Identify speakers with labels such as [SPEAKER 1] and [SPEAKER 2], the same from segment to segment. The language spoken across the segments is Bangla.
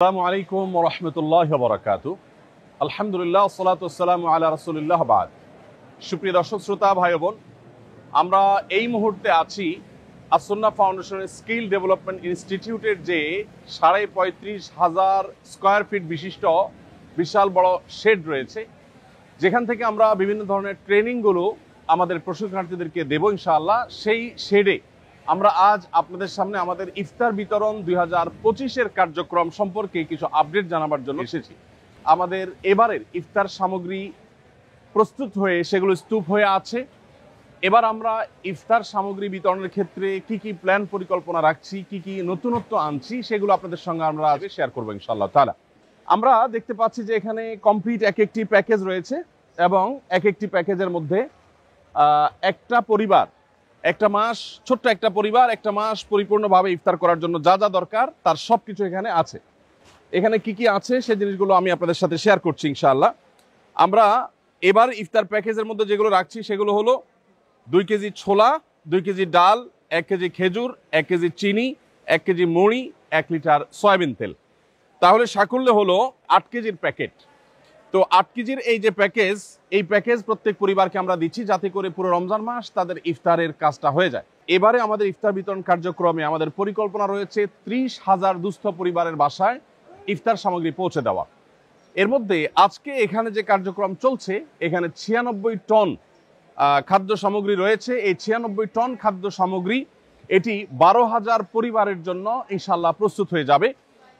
[SPEAKER 1] আসসালামু আলাইকুম ওয়া রাহমাতুল্লাহি ওয়া বারাকাতুহু। আলহামদুলিল্লাহ ওয়াসসালাতু ওয়াসসালামু আলা রাসূলিল্লাহ বাদ। সুপ্রিয় দর্শক শ্রোতা ভাই বোন, আমরা এই মুহূর্তে আছি আসুন্নাহ ফাউন্ডেশনের স্কিল ডেভেলপমেন্ট ইনস্টিটিউটের যে 35,500 স্কয়ার ফিট বিশিষ্ট বিশাল বড় শেড রয়েছে, যেখান থেকে আমরা বিভিন্ন ধরনের ট্রেনিংগুলো আমাদের প্রশিক্ষণার্থীদেরকে দেব ইনশাআল্লাহ। সেই শেডে আমরা আজ আপনাদের সামনে আমাদের ইফতার বিতরণ 2025-এর কার্যক্রম সম্পর্কে কিছু আপডেট জানাবার জন্য এসেছি। আমাদের এবারের ইফতার সামগ্রী প্রস্তুত হয়ে সেগুলো স্তূপ হয়ে আছে। এবার আমরা ইফতার সামগ্রী বিতরণের ক্ষেত্রে কি কি প্ল্যান পরিকল্পনা রাখছি, কি কি নতুনত্ব আনছি, সেগুলো আপনাদের সঙ্গে আমরা আজ শেয়ার করবো ইনশাআল্লাহ তাআলা। আমরা দেখতে পাচ্ছি যে এখানে কমপ্লিট এক একটি প্যাকেজ রয়েছে এবং এক একটি প্যাকেজের মধ্যে একটা পরিবার, একটা মাস, ছোট্ট একটা পরিবার একটা মাস পরিপূর্ণভাবে ইফতার করার জন্য যা যা দরকার তার সব কিছু এখানে আছে। এখানে কি কি আছে সেই জিনিসগুলো আমি আপনাদের সাথে শেয়ার করছি ইনশাআল্লাহ। আমরা এবার ইফতার প্যাকেজের মধ্যে যেগুলো রাখছি সেগুলো হলো 2 কেজি ছোলা, 2 কেজি ডাল, 1 কেজি খেজুর, 1 কেজি চিনি, 1 কেজি মুড়ি, 1 লিটার সয়াবিন তেল। তাহলে সাকুল্যে হলো 8 কেজির প্যাকেট। তো 8 কেজির এই যে প্যাকেজ, এই প্যাকেজ প্রত্যেক পরিবারকে আমরা দিচ্ছি যাতে করে পুরো রমজান মাস তাদের ইফতারের কাজটা হয়ে যায়। এবারে আমাদের ইফতার বিতরণ কার্যক্রমে আমাদের পরিকল্পনা রয়েছে 30,000 দুস্থ পরিবারের বাসায় ইফতার সামগ্রী পৌঁছে দেওয়া। এর মধ্যে আজকে এখানে যে কার্যক্রম চলছে, এখানে 96 টন খাদ্য সামগ্রী রয়েছে। এই 96 টন খাদ্য সামগ্রী এটি 12,000 পরিবারের জন্য ইনশাআল্লাহ প্রস্তুত হয়ে যাবে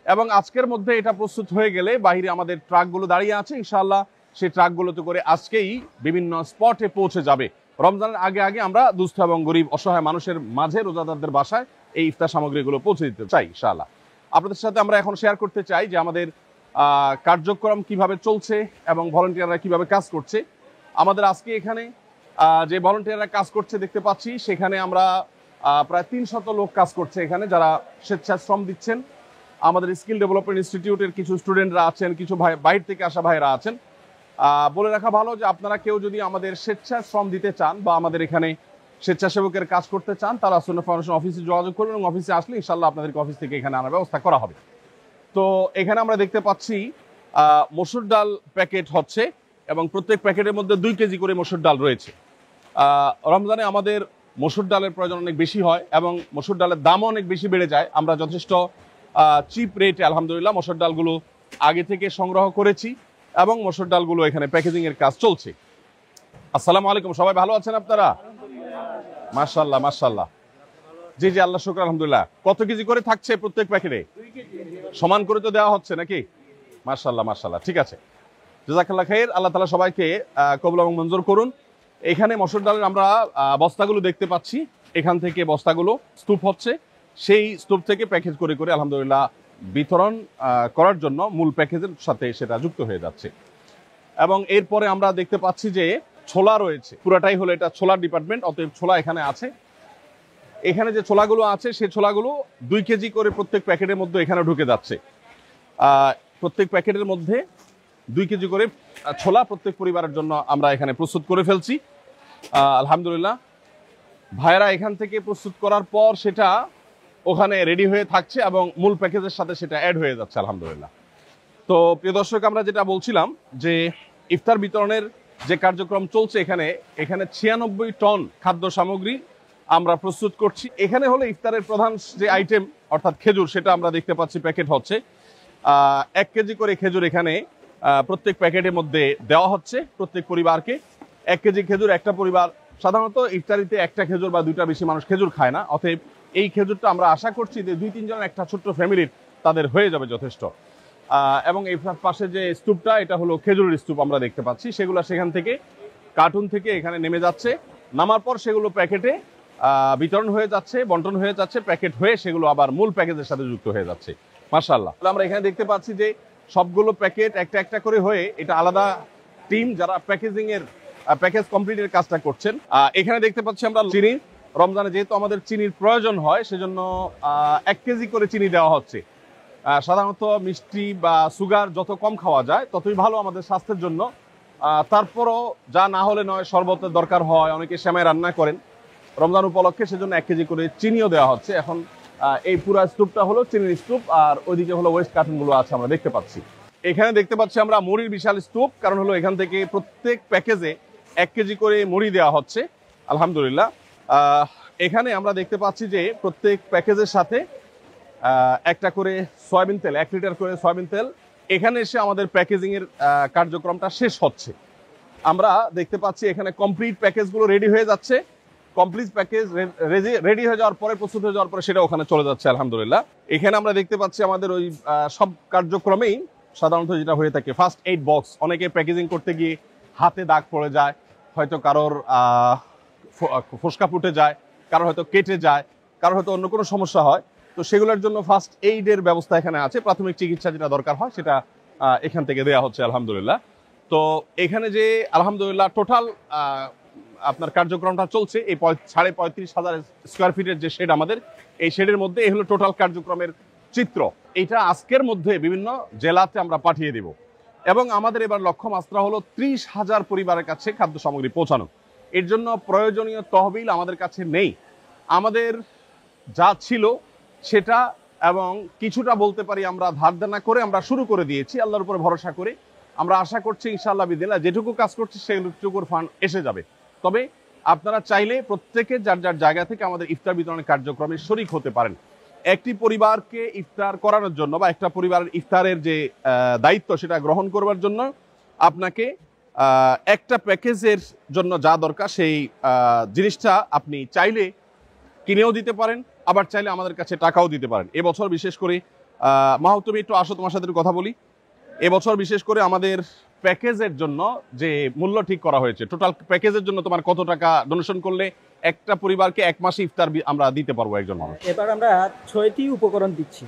[SPEAKER 1] এবং আজকের মধ্যে এটা প্রস্তুত হয়ে গেলে বাইরে আমাদের ট্রাকগুলো দাঁড়িয়ে আছে ইনশাআল্লাহ, সেই ট্রাকগুলোতে করে আজকেই বিভিন্ন স্পটে পৌঁছে যাবে। রমজানের আগে আগে আমরা দুস্থ এবং গরিব অসহায় মানুষের মাঝে, রোজাদারদের বাসায় এই ইফতার সামগ্রীগুলো পৌঁছে দিতে চাই ইনশাআল্লাহ। আপনাদের সাথে আমরা এখন শেয়ার করতে চাই যে আমাদের কার্যক্রম কিভাবে চলছে এবং ভলান্টিয়াররা কিভাবে কাজ করছে। আমাদের আজকে এখানে যে ভলান্টিয়াররা কাজ করছে দেখতে পাচ্ছি, সেখানে আমরা প্রায় 300 লোক কাজ করছে এখানে, যারা স্বেচ্ছায় শ্রম দিচ্ছেন। আমাদের স্কিল ডেভেলপমেন্ট ইনস্টিটিউটের কিছু স্টুডেন্টরা আছেন, কিছু বাইরে থেকে আসা ভাইরা আছেন। বলে রাখা ভালো যে আপনারা কেউ যদি আমাদের স্বেচ্ছায় শ্রম দিতে চান বা আমাদের এখানে স্বেচ্ছাসেবকের কাজ করতে চান, তারা আসুন্নাহ ফাউন্ডেশন অফিসে যোগাযোগ করবেন এবং অফিসে আসলে ইনশাআল্লাহ আপনাদেরকে অফিস থেকে এখানে আনার ব্যবস্থা করা হবে। তো এখানে আমরা দেখতে পাচ্ছি মসুর ডাল প্যাকেট হচ্ছে এবং প্রত্যেক প্যাকেটের মধ্যে 2 কেজি করে মসুর ডাল রয়েছে। রমজানে আমাদের মসুর ডালের প্রয়োজন অনেক বেশি হয় এবং মসুর ডালের দামও অনেক বেশি বেড়ে যায়। আমরা যথেষ্ট চিপ রেটে আলহামদুলিল্লাহ মসুর ডালগুলো আগে থেকে সংগ্রহ করেছি এবং মসুর ডালগুলো এখানে প্যাকেজিং এর কাজ চলছে। আসসালামু আলাইকুম, সবাই ভালো আছেন আপনারা? মাশাআল্লাহ মাশাআল্লাহ, জি জি, আল্লাহ শুকর আলহামদুলিল্লাহ। কত কেজি করে থাকছে প্রত্যেক প্যাকেটে? 2 কেজি সমান করে তো দেওয়া হচ্ছে নাকি? মাশাআল্লাহ মাশাআল্লাহ, ঠিক আছে, জাযাকাল্লাহ খাইর। আল্লাহ তাআলা সবাইকে কবুল এবং মঞ্জুর করুন। এখানে মসুর ডালের আমরা বস্তাগুলো দেখতে পাচ্ছি, এখান থেকে বস্তাগুলো স্তূপ হচ্ছে, সেই স্তূপ থেকে প্যাকেজ করে করে আলহামদুলিল্লাহ বিতরণ করার জন্য মূল প্যাকেজের সাথে সেটা যুক্ত হয়ে যাচ্ছে। এবং এরপরে আমরা দেখতে পাচ্ছি যে ছোলা রয়েছে, পুরাটাই হলো এটা ছোলার ডিপার্টমেন্ট, অতএব ছোলা এখানে আছে। এখানে যে ছোলাগুলো আছে সেই ছোলাগুলো 2 কেজি করে প্রত্যেক প্যাকেটের মধ্যে এখানে ঢুকে যাচ্ছে। প্রত্যেক প্যাকেটের মধ্যে 2 কেজি করে ছোলা প্রত্যেক পরিবারের জন্য আমরা এখানে প্রস্তুত করে ফেলছি আলহামদুলিল্লাহ। ভাইরা এখান থেকে প্রস্তুত করার পর সেটা ওখানে রেডি হয়ে থাকছে এবং মূল প্যাকেজের সাথে সেটা অ্যাড হয়ে যাচ্ছে আলহামদুলিল্লাহ। তো প্রিয় দর্শক, আমরা যেটা বলছিলাম যে ইফতার বিতরণের যে কার্যক্রম চলছে, এখানে 96 টন খাদ্য সামগ্রী আমরা প্রস্তুত করছি। এখানে হলো ইফতারের প্রধান যে আইটেম অর্থাৎ খেজুর, সেটা আমরা দেখতে পাচ্ছি প্যাকেট হচ্ছে। 1 কেজি করে খেজুর এখানে প্রত্যেক প্যাকেটের মধ্যে দেওয়া হচ্ছে প্রত্যেক পরিবারকে। 1 কেজি খেজুর, একটা পরিবার সাধারণত ইফতারিতে একটা খেজুর বা 2টা বেশি মানুষ খেজুর খায় না, অতএব এই খেজুরটা আমরা আশা করছি যে 2-3 জন একটা ছোট্ট ফ্যামিলির তাদের হয়ে যাবে যথেষ্ট। এবং এই পাশে যে স্তূপটা, এটা হলো খেজুরের স্তূপ আমরা দেখতে পাচ্ছি, সেগুলো সেখান থেকে কার্টুন থেকে এখানে নেমে যাচ্ছে, নামার পর সেগুলো প্যাকেটে বিতরণ হয়ে যাচ্ছে, বন্টন হয়ে যাচ্ছে, প্যাকেট হয়ে সেগুলো আবার মূল প্যাকেজের সাথে যুক্ত হয়ে যাচ্ছে মাশাআল্লাহ। আমরা এখানে দেখতে পাচ্ছি যে সবগুলো প্যাকেট একটা একটা করে হয়ে, এটা আলাদা টিম যারা প্যাকেজিং এর প্যাকেজ কমপ্লিটের কাজটা করছেন। এখানে দেখতে পাচ্ছি আমরা চিনি, রমজানে যেহেতু আমাদের চিনির প্রয়োজন হয় সেজন্য 1 কেজি করে চিনি দেওয়া হচ্ছে। সাধারণত মিষ্টি বা সুগার যত কম খাওয়া যায় ততই ভালো আমাদের স্বাস্থ্যের জন্য। তারপরও যা না হলে নয়, শরবতের দরকার হয়, অনেকে সেমাই রান্না করেন রমজান উপলক্ষে, সেজন্য 1 কেজি করে চিনিও দেওয়া হচ্ছে। এখন এই পুরো স্তূপটা হলো চিনির স্তূপ, আর ওইদিকে হলো ওয়েস্ট কার্টুনগুলো আছে আমরা দেখতে পাচ্ছি। এখানে দেখতে পাচ্ছি আমরা মুড়ির বিশাল স্তূপ, কারণ হলো এখান থেকে প্রত্যেক প্যাকেজে 1 কেজি করে মুড়ি দেওয়া হচ্ছে আলহামদুলিল্লাহ। এখানে আমরা দেখতে পাচ্ছি যে প্রত্যেক প্যাকেজের সাথে একটা করে সয়াবিন তেল, 1 লিটার করে সয়াবিন তেল এখানে এসে আমাদের প্যাকেজিং এর কার্যক্রমটা শেষ হচ্ছে। আমরা দেখতে পাচ্ছি এখানে কমপ্লিট প্যাকেজগুলো রেডি হয়ে যাচ্ছে। কমপ্লিট প্যাকেজ রেডি হয়ে যাওয়ার পরে, প্রস্তুত হয়ে যাওয়ার পরে সেটা ওখানে চলে যাচ্ছে আলহামদুলিল্লাহ। এখানে আমরা দেখতে পাচ্ছি আমাদের ওই সব কার্যক্রমেই সাধারণত যেটা হয়ে থাকে ফার্স্ট এইড বক্স। অনেকে প্যাকেজিং করতে গিয়ে হাতে দাগ পড়ে যায়, হয়তো কারোর ফোসকা ফুটে যায়, কারোর হয়তো কেটে যায়, কারোর হয়তো অন্য কোনো সমস্যা হয়। তো সেগুলোর জন্য ফার্স্ট এইডের ব্যবস্থা এখানে আছে। প্রাথমিক চিকিৎসা যেটা দরকার হয় সেটা এখান থেকে দেওয়া হচ্ছে আলহামদুলিল্লাহ। তো এখানে যে আলহামদুলিল্লাহ টোটাল আপনার কার্যক্রমটা চলছে, এই 35,500 স্কোয়ার ফিটের যে শেড আমাদের, এই শেডের মধ্যে এই হলো টোটাল কার্যক্রমের চিত্র। এটা আজকের মধ্যে বিভিন্ন জেলাতে আমরা পাঠিয়ে দিব এবং আমাদের এবার লক্ষ্যমাত্রা হলো 30,000 পরিবারের কাছে খাদ্য সামগ্রী পৌঁছানো। এর জন্য প্রয়োজনীয় তহবিল আমাদের কাছে নেই। আমাদের যা ছিল সেটা এবং কিছুটা বলতে পারি আমরা ধার দেনা করে আমরা শুরু করে দিয়েছি আল্লাহর উপরে ভরসা করে। আমরা আশা করছি ইনশাআল্লাহ বিদিল্লাহ যেটুকু কাজ করছি সেটুকুর ফান্ড এসে যাবে। তবে আপনারা চাইলে প্রত্যেকে যার যার জায়গা থেকে আমাদের ইফতার বিতরণের কার্যক্রমে শরীক হতে পারেন। একটি পরিবারকে ইফতার করানোর জন্য বা একটা পরিবারের ইফতারের যে দায়িত্ব সেটা গ্রহণ করবার জন্য আপনাকে একটা প্যাকেজের জন্য যা দরকার সেই জিনিসটা আপনি চাইলে কিনেও দিতে পারেন, আবার চাইলে আমাদের কাছে টাকাও দিতে পারেন। এবছর বিশেষ করে মাহবুব তুমি একটু আসো, তোমার সাথে একটু কথা বলি। এবছর বিশেষ করে আমাদের প্যাকেজের জন্য যে মূল্য ঠিক করা হয়েছে, টোটাল প্যাকেজের জন্য তোমার কত টাকা ডোনেশন করলে একটা পরিবারকে 1 মাসে ইফতার আমরা দিতে পারবো একজন মানুষ?
[SPEAKER 2] এবার আমরা 6টি উপকরণ দিচ্ছি।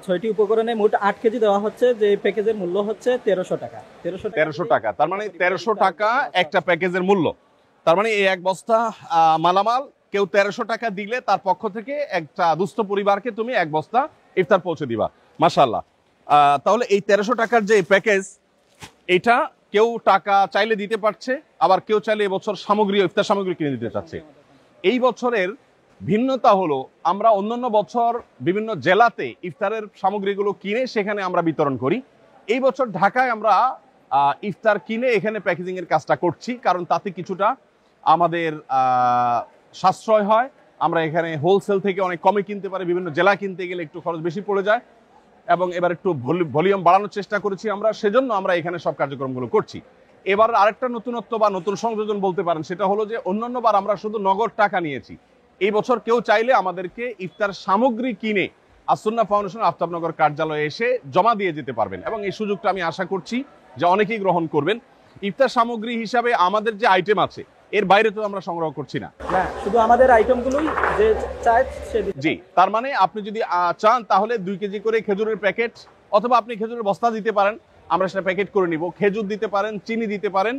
[SPEAKER 2] 6টি উপকরণে মোট 8 কেজি দেওয়া হচ্ছে, যে প্যাকেজের মূল্য হচ্ছে 1300 টাকা।
[SPEAKER 1] 1300 টাকা, তার মানে 1300 টাকা একটা প্যাকেজের মূল্য। তার মানে এই 1 বস্তা মালামাল কেউ 1300 টাকা দিলে তার পক্ষ থেকে একটা দুস্থ পরিবারকে তুমি 1 বস্তা ইফতার পৌঁছে দিবা। মাশাআল্লাহ। তাহলে এই 1300 টাকার যে প্যাকেজ, এটা কেউ টাকা চাইলে দিতে পারছে, আবার কেউ চাইলে এবছর সামগ্রী, ইফতার সামগ্রী কিনে দিতে চাচ্ছে। এই বছরের ভিন্নতা হলো আমরা অন্যান্য বছর বিভিন্ন জেলাতে ইফতারের সামগ্রীগুলো কিনে সেখানে আমরা বিতরণ করি। এই বছর ঢাকায় আমরা ইফতার কিনে এখানে প্যাকেজিং এর কাজটা করছি, কারণ তাতে কিছুটা আমাদের সাশ্রয় হয়। আমরা এখানে হোলসেল থেকে অনেক কমে কিনতে পারি, বিভিন্ন জেলা কিনতে গেলে একটু খরচ বেশি পড়ে যায় এবং এবার একটু ভলিউম বাড়ানোর চেষ্টা করেছি আমরা, সেজন্য আমরা এখানে সব কার্যক্রমগুলো করছি। এবার আরেকটা নতুনত্ব বা নতুন সংযোজন বলতে পারেন, সেটা হলো যে অন্যান্যবার আমরা শুধু নগদ টাকা নিয়েছি। এই বছর কেউ চাইলে আমাদেরকে ইফতার সামগ্রী কিনে আসুন্নাহ ফাউন্ডেশন আফতাবনগর কার্যালয়ে এসে জমা দিয়ে যেতে পারবেন এবং এই সুযোগটা আমি আশা করছি যে অনেকেই গ্রহণ করবেন। ইফতার সামগ্রী হিসাবে আমাদের যে আইটেম আছে এর বাইরে তো আমরা সংগ্রহ করছি না,
[SPEAKER 2] শুধু আমাদের আইটেমগুলোই যে চায় সে দিতে।
[SPEAKER 1] জি, তার মানে আপনি যদি চান তাহলে 2 কেজি করে খেজুরের প্যাকেট, অথবা আপনি খেজুরের বস্তা দিতে পারেন, আমরা সেটা প্যাকেট করে নিব। খেজুর দিতে পারেন, চিনি দিতে পারেন,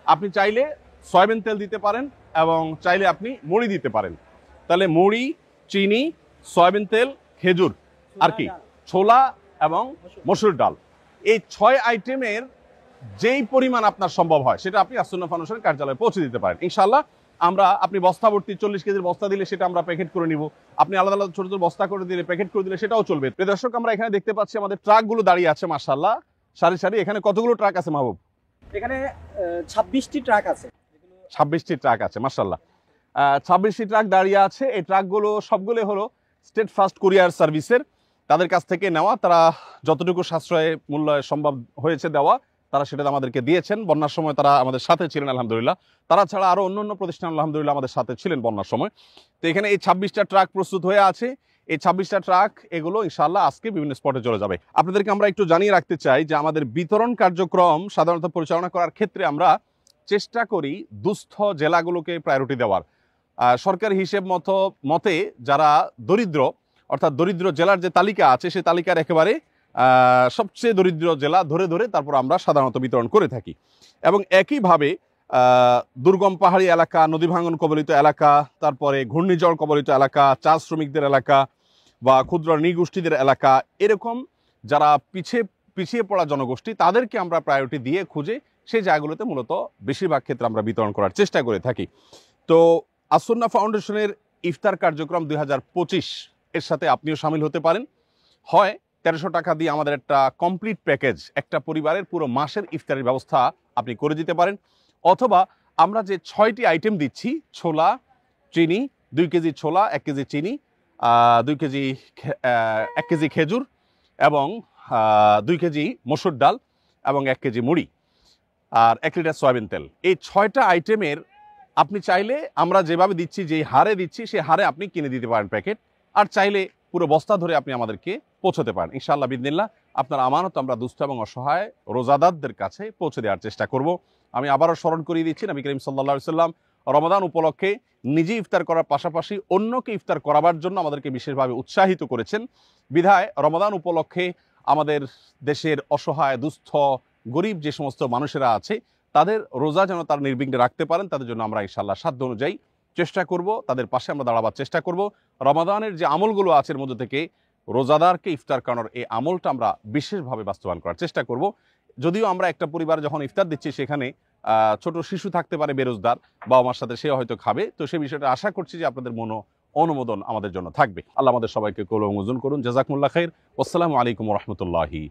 [SPEAKER 1] আপনি চাইলে সয়াবিন তেল দিতে পারেন এবং চাইলে আপনি মুড়ি দিতে পারেন। তাহলে মুড়ি, চিনি, সয়াবিন তেল, খেজুর আর কি ছোলা এবং মসুর ডাল, এই 6 আইটেমের যেই পরিমাণ আপনার সম্ভব হয় সেটা আপনি আসুন্নাহ ফাউন্ডেশনের কার্যালয়ে পৌঁছে দিতে পারেন ইনশাআল্লাহ। আমরা আপনি বস্তা ভর্তি 40 কেজির বস্তা দিলে সেটা আমরা প্যাকেট করে নিব, আপনি আলাদা আলাদা ছোট ছোট বস্তা করে দিলে, প্যাকেট করে দিলে সেটাও চলবে। প্রিয় দর্শক, আমরা এখানে দেখতে পাচ্ছি আমাদের ট্রাকগুলো দাঁড়িয়ে আছে মাশাআল্লাহ সারি সারি। এখানে কতগুলো ট্রাক আছে মাহবুব?
[SPEAKER 2] এখানে 26টি ট্রাক আছে।
[SPEAKER 1] 26টি ট্রাক আছে মাশাআল্লাহ। 26টি ট্রাক দাঁড়িয়ে আছে। এই ট্রাকগুলো সবগুলো হলো স্টেট ফার্স্ট কুরিয়ার সার্ভিসের, তাদের কাছ থেকে নেওয়া। তারা যতটুকু সাশ্রয় মূল্য সম্ভব হয়েছে দেওয়া তারা সেটা আমাদেরকে দিয়েছেন। বন্যার সময় তারা আমাদের সাথে ছিলেন আলহামদুলিল্লাহ। তারা ছাড়া আরো অন্যান্য প্রতিষ্ঠান আলহামদুলিল্লাহ আমাদের সাথে ছিলেন বন্যার সময়। তো এখানে এই 26টা ট্রাক প্রস্তুত হয়ে আছে। এই 26টা ট্রাক এগুলো ইনশাআল্লাহ আজকে বিভিন্ন স্পটে চলে যাবে। আপনাদেরকে আমরা একটু জানিয়ে রাখতে চাই যে আমাদের বিতরণ কার্যক্রম সাধারণত পরিচালনা করার ক্ষেত্রে আমরা চেষ্টা করি দুস্থ জেলাগুলোকে প্রায়োরিটি দেওয়ার। সরকারি হিসেব মতে যারা দরিদ্র, অর্থাৎ দরিদ্র জেলার যে তালিকা আছে সেই তালিকার একেবারে সবচেয়ে দরিদ্র জেলা ধরে ধরে তারপর আমরা সাধারণত বিতরণ করে থাকি। এবং একইভাবে দুর্গম পাহাড়ি এলাকা, নদী ভাঙন কবলিত এলাকা, তারপরে ঘূর্ণিঝড় কবলিত এলাকা, চা শ্রমিকদের এলাকা বা ক্ষুদ্র নৃগোষ্ঠীদের এলাকা, এরকম যারা পিছিয়ে পড়া জনগোষ্ঠী তাদেরকে আমরা প্রায়োরিটি দিয়ে খুঁজে সেই জায়গাগুলোতে মূলত বেশিরভাগ ক্ষেত্রে আমরা বিতরণ করার চেষ্টা করে থাকি। তো আসুন্নাহ ফাউন্ডেশনের ইফতার কার্যক্রম 2025 এর সাথে আপনিও সামিল হতে পারেন। হয় 1300 টাকা দিয়ে আমাদের একটা কমপ্লিট প্যাকেজ, একটা পরিবারের পুরো মাসের ইফতারের ব্যবস্থা আপনি করে দিতে পারেন, অথবা আমরা যে 6টি আইটেম দিচ্ছি, ছোলা, চিনি, 2 কেজি ছোলা, 1 কেজি চিনি, 2 কেজি 1 কেজি খেজুর এবং 2 কেজি মসুর ডাল এবং 1 কেজি মুড়ি আর 1 লিটার সয়াবিন তেল, এই 6টা আইটেমের আপনি চাইলে আমরা যেভাবে দিচ্ছি, যেই হারে দিচ্ছি সেই হারে আপনি কিনে দিতে পারেন প্যাকেট, আর চাইলে পুরো বস্তা ধরে আপনি আমাদেরকে পৌঁছতে পারেন। ইনশাআল্লাহ বিদিনিল্লাহ আপনার আমানত আমরা দুস্থ এবং অসহায় রোজাদারদের কাছে পৌঁছে দেওয়ার চেষ্টা করব। আমি আবারও স্মরণ করিয়ে দিচ্ছি, নবী করিম সাল্লাল্লাহু আলাইহি সাল্লাম রমাদান উপলক্ষে নিজে ইফতার করার পাশাপাশি অন্যকে ইফতার করাবার জন্য আমাদেরকে বিশেষভাবে উৎসাহিত করেছেন। বিধায় রমাদান উপলক্ষে আমাদের দেশের অসহায়, দুস্থ, গরিব যে সমস্ত মানুষেরা আছে তাদের রোজা যেন তারা নির্বিঘ্নে রাখতে পারেন, তাদের জন্য আমরা ইনশাআল্লাহ সাধ্য অনুযায়ী চেষ্টা করব, তাদের পাশে আমরা দাঁড়াবার চেষ্টা করব। রমাদানের যে আমলগুলো আছে এর মধ্যে থেকে রোজাদারকে ইফতার করানোর এই আমলটা আমরা বিশেষভাবে বাস্তবায়ন করার চেষ্টা করব। যদিও আমরা একটা পরিবার যখন ইফতার দিচ্ছি সেখানে ছোট শিশু থাকতে পারে বেরোজগার, বাবা মার সাথে সে হয়তো খাবে, তো সেই বিষয়টা আশা করছি যে আপনাদের অনুমোদন আমাদের জন্য থাকবে। আল্লাহ আমাদের সবাইকে কবুল ও মঞ্জুর করুন। জাযাকুমুল্লাহ খাইর। আসসালামু আলাইকুম ওয়া রাহমাতুল্লাহি।